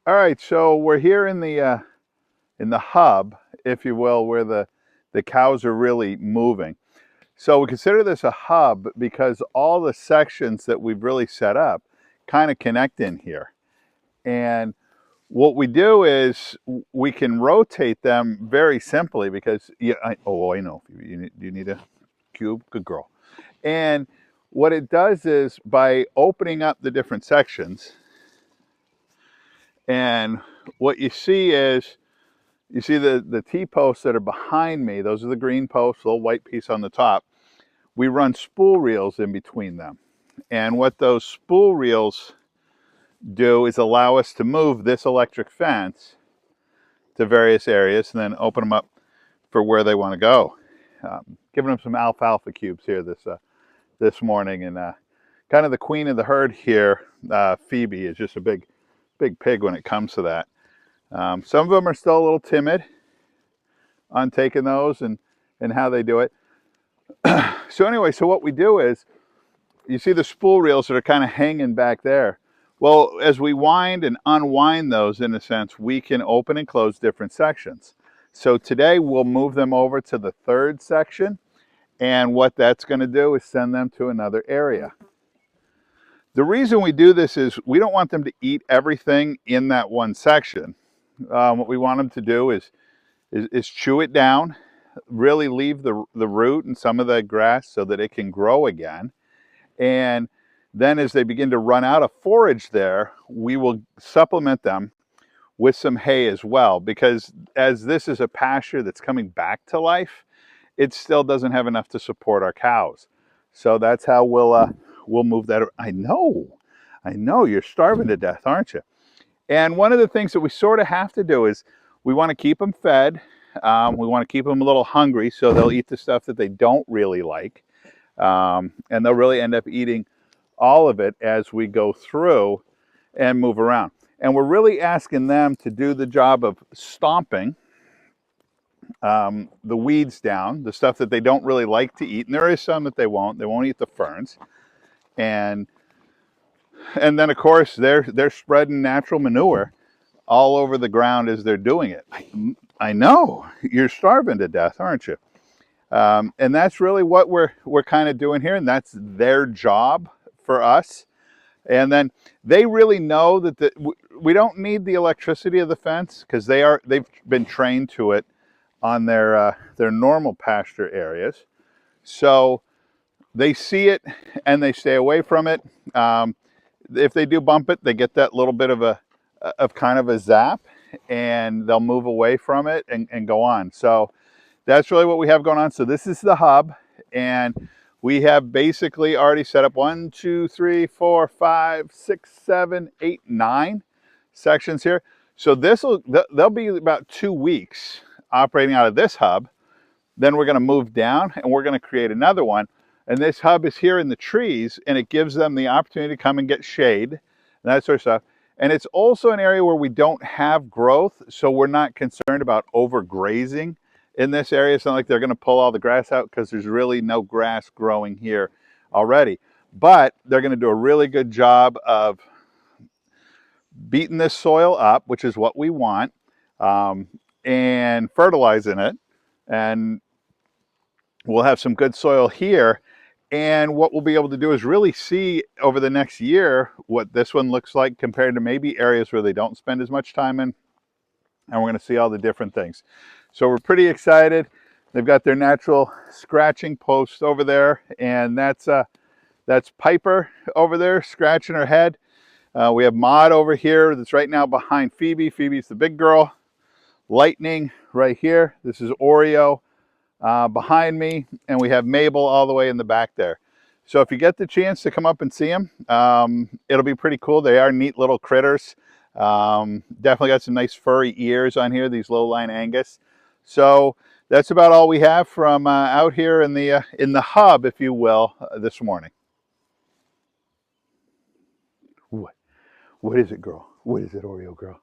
All right, so we're here in the hub, if you will, where the cows are really moving. So we consider this a hub because all the sections that we've really set up kind of connect in here. And what we do is we can rotate them very simply because, yeah, I know, you need a cube, good girl. And what it does is by opening up the different sections, and what you see is, you see the T-posts that are behind me, those are the green posts, little white piece on the top. We run spool reels in between them. And what those spool reels do is allow us to move this electric fence to various areas and then open them up for where they want to go. Giving them some alfalfa cubes here this morning, and kind of the queen of the herd here, Phoebe, is just a big pig when it comes to that. Some of them are still a little timid on taking those and how they do it. So anyway, so what we do is, you see the spool reels that are kind of hanging back there. Well, as we wind and unwind those, in a sense, we can open and close different sections. So today we'll move them over to the third section, and what that's going to do is send them to another area. The reason we do this is we don't want them to eat everything in that one section. What we want them to do is chew it down, really leave the root and some of the grass so that it can grow again. And then as they begin to run out of forage there, we will supplement them with some hay as well, because as this is a pasture that's coming back to life, it still doesn't have enough to support our cows. So that's how we'll move that. I know, you're starving to death, aren't you? And one of the things that we sort of have to do is we want to keep them fed. We want to keep them a little hungry so they'll eat the stuff that they don't really like. And they'll really end up eating all of it as we go through and move around. And we're really asking them to do the job of stomping the weeds down, the stuff that they don't really like to eat. And there is some that they won't. They won't eat the ferns. And then of course they're spreading natural manure all over the ground as they're doing it. I know, you're starving to death, aren't you? And that's really what we're kind of doing here, and that's their job for us. And then they really know that we don't need the electricity of the fence because they've been trained to it on their normal pasture areas. So they see it and they stay away from it. If they do bump it, they get that little bit of kind of a zap, and they'll move away from it and go on. So that's really what we have going on. So this is the hub, and we have basically already set up 1, 2, 3, 4, 5, 6, 7, 8, 9 sections here. So they'll be about 2 weeks operating out of this hub. Then we're going to move down and we're going to create another one. And this hub is here in the trees, and it gives them the opportunity to come and get shade and that sort of stuff. And it's also an area where we don't have growth, so we're not concerned about overgrazing in this area. It's not like they're going to pull all the grass out because there's really no grass growing here already. But they're going to do a really good job of beating this soil up, which is what we want, and fertilizing it. And we'll have some good soil here. And what we'll be able to do is really see over the next year what this one looks like compared to maybe areas where they don't spend as much time in. And we're going to see all the different things. So we're pretty excited. They've got their natural scratching post over there, and that's Piper over there scratching her head. We have Maud over here that's right now behind Phoebe. Phoebe's the big girl. Lightning right here. This is Oreo behind me, and we have Mabel all the way in the back there. So if you get the chance to come up and see them, it'll be pretty cool. They are neat little critters. Definitely got some nice furry ears on here, these lowline Angus. So that's about all we have from out here in the hub, if you will, this morning. What is it, girl? What is it, Oreo girl?